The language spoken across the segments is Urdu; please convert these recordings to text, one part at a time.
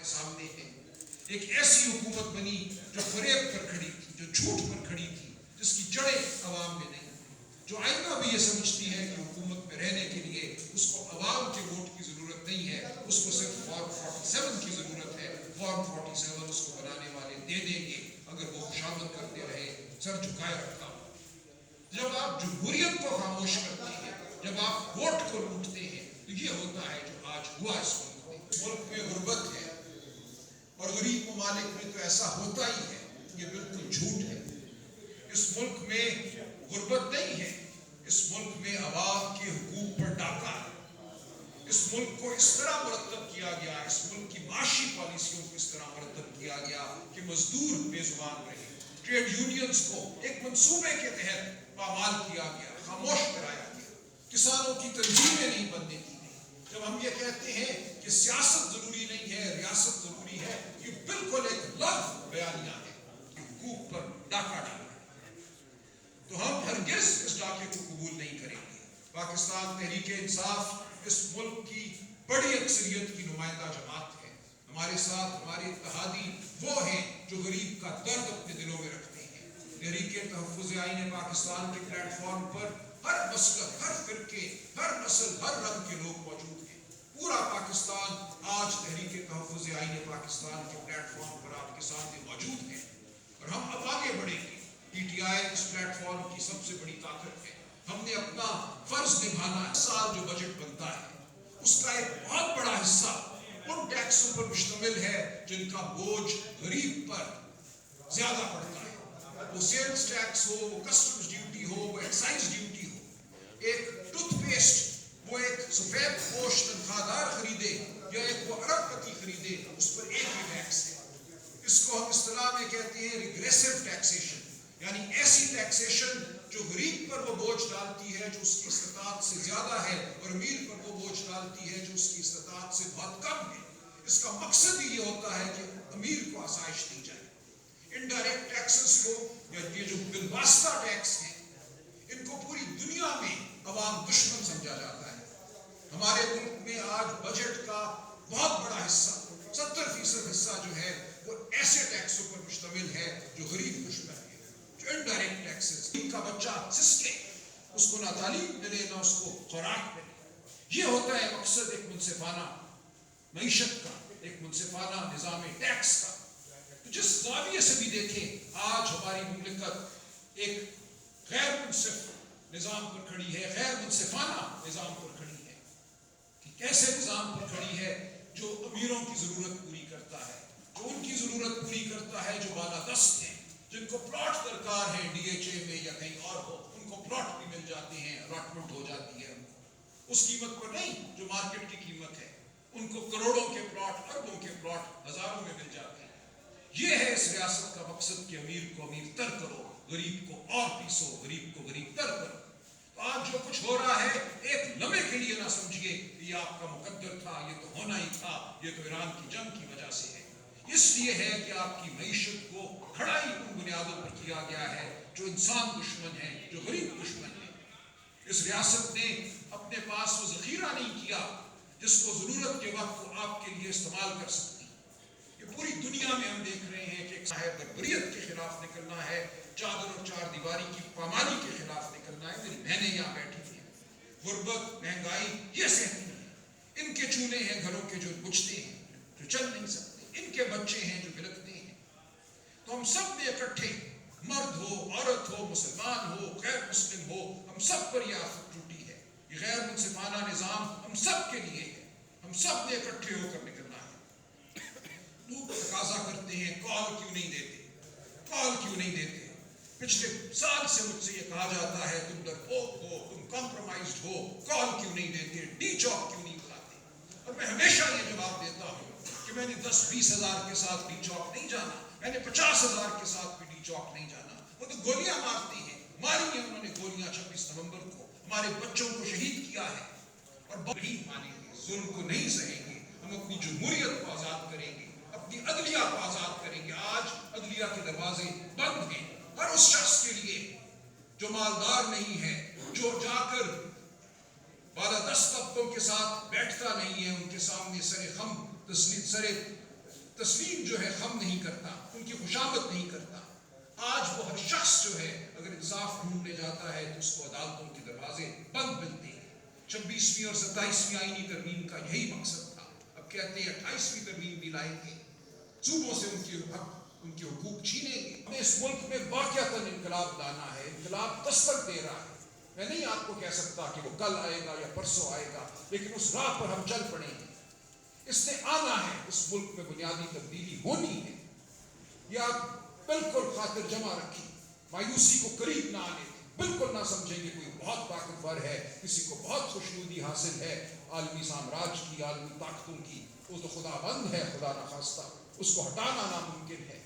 سامنے ہے. ایک ایسی حکومت بنی جو فریب پر کھڑی تھی, جو جھوٹ پر کھڑی تھی, جس کی جڑیں عوام میں نہیں, جو آئندہ بھی یہ سمجھتی ہے کہ حکومت میں رہنے کے لیے اس کو عوام کے ووٹ کی ضرورت نہیں ہے, اس کو صرف فارم 47 کی ضرورت ہے. فارم 47 اس کو بنانے والے دے دیں گے اگر وہ خوشامد کرتے رہے, سر جھکائے رکھا ہو. جب آپ جمہوریت کو خاموش کرتے ہیں, جب آپ ووٹ کو لوٹتے ہیں, تو یہ ہوتا ہے جو آج ہوا اس ملک میں. ملک میں غربت ہے اور غریب ممالک میں تو ایسا ہوتا ہی ہے, یہ بالکل جھوٹ ہے. اس ملک میں غربت نہیں ہے, اس ملک میں عوام کے حقوق پر ڈاکہ ہے. اس ملک کو اس طرح مرتب کیا گیا, اس ملک کی معاشی پالیسیوں کو اس طرح مرتب کیا گیا کہ مزدور بے زبان رہے, ٹریڈ یونینز کو ایک منصوبے کے تحت پامال کیا گیا, خاموش کرایا گیا, کسانوں کی تنظیمیں نہیں بننے دی گئی. جب ہم یہ کہتے ہیں کہ سیاست ضروری نہیں ہے, ریاست ضروری ہے, یہ بالکل ایک لغو بیانیہ ہے کہ حقوق پر ڈاکہ ڈالا ہے. تو ہم ہرگز اس ڈاکے کو قبول نہیں کریں گے. پاکستان تحریک انصاف اس ملک کی بڑی اکثریت کی نمائندہ جماعت ہے. ہمارے ساتھ ہمارے اتحادی وہ ہیں جو غریب کا درد اپنے دلوں میں رکھتے ہیں. تحریک تحفظ آئین پاکستان کے پلیٹ فارم پر ہر مسلک, ہر فرقے, ہر نسل, ہر رنگ کے لوگ موجود ہیں. پورا پاکستان آج تحریک تحفظ آئین پاکستان کے پلیٹ فارم پر آپ کے سامنے موجود ہے, اور ہم اب آگے بڑھیں گے. پی ٹی آئی اس پلیٹ فارم کی سب سے بڑی طاقت ہے. ہم نے اپنا فرض نبھانا ہے. سال جو بجٹ بنتا ہے اس کا ایک بہت بڑا حصہ ان ٹیکسوں پر مشتمل ہے جن کا بوجھ غریب پر زیادہ پڑتا ہے. وہ سیلز ٹیکس ہو, وہ کسٹمز ڈیوٹی ہو, وہ ایکسائز ڈیوٹی ہو. ایک ٹوتھ پیسٹ وہ ایک سفید پوش تنخواہ دار خریدے یا ایک وہ ارب پتی خریدے, اس پر ایک ہی ٹیکس ہے. اس کو ہم اصطلاح میں کہتے ہیں ریگریسو ٹیکسیشن, یعنی ایسی ٹیکسیشن جو غریب پر وہ بوجھ ڈالتی ہے جو اس کی استطاعت سے زیادہ ہے, اور امیر پر وہ بوجھ ڈالتی ہے جو اس کی استطاعت سے بہت کم ہے. اس کا مقصد ہی یہ ہوتا ہے کہ امیر کو آسائش دی جائے. انڈائریکٹ ٹیکسز کو, یا یہ جو بالواسطہ ٹیکس ہیں, ان کو پوری دنیا میں عوام دشمن سمجھا جاتا ہے. ہمارے ملک میں آج بجٹ کا بہت بڑا حصہ, 70% حصہ جو ہے وہ ایسے ٹیکسوں پر مشتمل ہے جو غریب دشمن ہے. جو انڈائریکٹ ٹیکسز, ان کا بچہ سسکے, اس کو نہ تعلیم ملے نہ اس کو خوراک ملے. یہ ہوتا ہے مقصد ایک منصفانہ معیشت کا, ایک منصفانہ نظام ٹیکس کا. تو جس زاویے سے بھی دیکھیں, آج ہماری مملکت ایک غیر منصف نظام پر کھڑی ہے, غیر منصفانہ نظام پر کھڑی ہے. کہ کیسے نظام پر کھڑی ہے جو امیروں کی ضرورت پوری کرتا ہے, جو ان کی ضرورت پوری کرتا ہے جو بالادست ہیں, جن کو پلاٹ درکار ہے ڈی ایچ اے میں یا کہیں اور ہو, ان کو پلاٹ بھی مل جاتے ہیں, الاٹمنٹ ہو جاتی ہے اس قیمت پر نہیں جو مارکیٹ کی قیمت ہے. ان کو کروڑوں کے پلاٹ, اربوں کے پلاٹ ہزاروں میں مل جاتے ہیں. یہ ہے اس ریاست کا مقصد کہ امیر کو امیر تر کرو, غریب کو اور پیسو, غریب کو غریب تر کرو. تو آج جو کچھ ہو رہا ہے ایک لمحے کے لیے نہ سمجھیے کہ یہ آپ کا مقدر تھا, یہ تو ہونا ہی تھا, یہ تو ایران کی جنگ کی وجہ سے ہے. اس لیے ہے کہ آپ کی معیشت کو کھڑا ہی ان بنیادوں پر کیا گیا ہے جو انسان دشمن ہے, جو غریب دشمن ہے. اس ریاست نے اپنے پاس وہ ذخیرہ نہیں کیا جس کو ضرورت کے وقت وہ آپ کے لیے استعمال کر سکتی. یہ پوری دنیا میں ہم دیکھ رہے ہیں کہ ایک صاحب بربریت کے خلاف نکلنا ہے, چادر اور چار دیواری کی پامالی کے خلاف نکلنا ہے. میری بہنیں یہاں بیٹھی ہیں, غربت, مہنگائی یہ سہتی ہیں. ان کے چولہے ہیں گھروں کے جو بجھتے ہیں, جو چل نہیں سکتے, ان کے بچے ہیں جو بلکتے ہیں. تو ہم سب نے اکٹھے, مرد ہو, عورت ہو, مسلمان ہو, غیر مسلم ہو, ہم سب پر یہ آفت ٹوٹی ہے. یہ غیر منصفانہ نظام ہم سب کے لیے ہے. ہم سب نے اکٹھے ہو کر نکلنا ہے. لوگ تقاضا کرتے ہیں کال کیوں نہیں دیتے, کال کیوں نہیں دیتے. پچھلے سال سے مجھ سے یہ کہا جاتا ہے تم ڈرپوک ہو, تم کمپرومائزڈ ہو, کال کیوں نہیں دیتے, ڈی چوک کیوں نہیں بلاتے. اور میں ہمیشہ یہ جواب دیتا ہوں کہ میں نے 10-20 ہزار کے ساتھ ڈی چوک نہیں جانا, میں نے 50 ہزار کے ساتھ بھی ڈی چوک نہیں جانا. وہ تو گولیاں مارتے ہیں, ماری ہیں انہوں نے گولیاں 26 نومبر کو, ہمارے بچوں کو شہید کیا ہے. اور نہیں مانیں گے, ظلم کو نہیں سہیں گے. ہم اپنی جمہوریت کو آزاد کریں گے, اپنی عدلیہ کو آزاد کریں گے. آج عدلیہ کے دروازے بند ہیں. ہر اس شخص کے لیے جو مالدار نہیں ہے, جو جا کر بالادست طبقوں کے ساتھ بیٹھتا نہیں ہے, ان کے سامنے سر خم تسلیم, سر تسلیم جو ہے خم نہیں کرتا، ان کی خوشامد نہیں کرتا۔ آج وہ ہر شخص جو ہے اگر انصاف ڈھونڈنے جاتا ہے تو اس کو عدالتوں کے دروازے بند ملتے ہیں۔ 26ویں اور 27ویں آئینی ترمیم کا یہی مقصد تھا۔ اب کہتے ہیں 28ویں ترمیم بھی لائیں گے، صوبوں سے ان کے حقوق چھینیں گے۔ ہم نے اس ملک میں واقعتاً انقلاب لانا ہے، انقلاب دستک دے رہا ہے۔ میں نہیں آپ کو کہہ سکتا کہ وہ کل آئے گا یا پرسوں آئے گا، لیکن اس راہ پر ہم چل پڑیں گے۔ اس نے آنا ہے، اس ملک میں بنیادی تبدیلی ہونی ہے۔ یہ آپ بالکل خاطر جمع رکھی، مایوسی کو قریب نہ آنے دیں، بالکل نہ سمجھیں کہ کوئی بہت طاقتور ہے، کسی کو بہت خوشنودی حاصل ہے عالمی سامراج کی، عالمی طاقتوں کی، وہ تو خدا بند ہے، خدا نخواستہ اس کو ہٹانا ناممکن ہے۔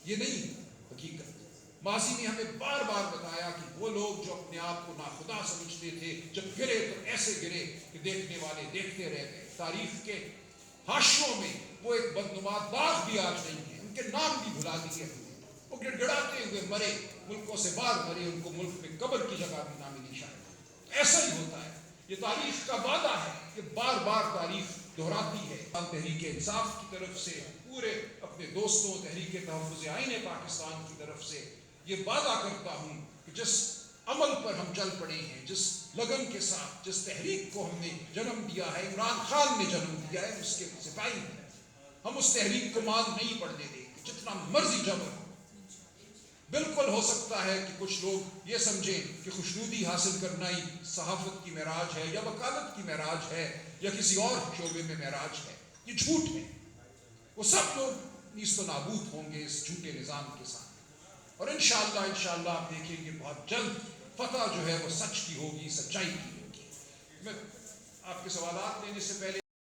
یہ نہیں حقیقت۔ ماضی نے ہمیں بار بار بتایا کہ وہ لوگ جو اپنے آپ کو ناخدا سمجھتے تھے، جب گرے تو ایسے گرے کہ دیکھنے والے دیکھتے رہ گئے۔ تاریخ کے حاشیوں میں وہ ایک بدنما داغ بھی آج نہیں ہے، ان کے نام بھی بھلا دیے ہم نے۔ وہ گڑ گڑاتے ہوئے مرے، ملکوں سے باہر مرے، ان کو ملک میں قبر کی جگہ بھی نہ ملی شاید۔ ایسا ہی ہوتا ہے، یہ تاریخ کا وعدہ ہے کہ بار بار تاریخ دہراتی ہے۔ تحریک انصاف کی طرف سے، پورے اپنے دوستوں تحریک تحفظ آئین پاکستان کی طرف سے یہ وعدہ کرتا ہوں کہ جس عمل پر ہم چل پڑے ہیں، جس لگن کے ساتھ، جس تحریک کو ہم نے جنم دیا ہے، عمران خان نے جنم دیا ہے، اس کے سپاہی ہیں، ہم اس تحریک کو ماند نہیں پڑنے دیں گے، جتنا مرضی جبر ہو۔ بالکل ہو سکتا ہے کہ کچھ لوگ یہ سمجھیں کہ خوشنودی حاصل کرنا ہی صحافت کی معراج ہے یا وکالت کی معراج ہے یا کسی اور شعبے میں معراج ہے۔ یہ جھوٹ ہے۔ وہ سب لوگ نیست و نابود ہوں گے اس جھوٹے نظام کے ساتھ، اور انشاءاللہ آپ دیکھیں گے بہت جلد فتح جو ہے وہ سچ کی ہوگی، سچائی کی ہوگی۔ میں آپ کے سوالات لینے سے پہلے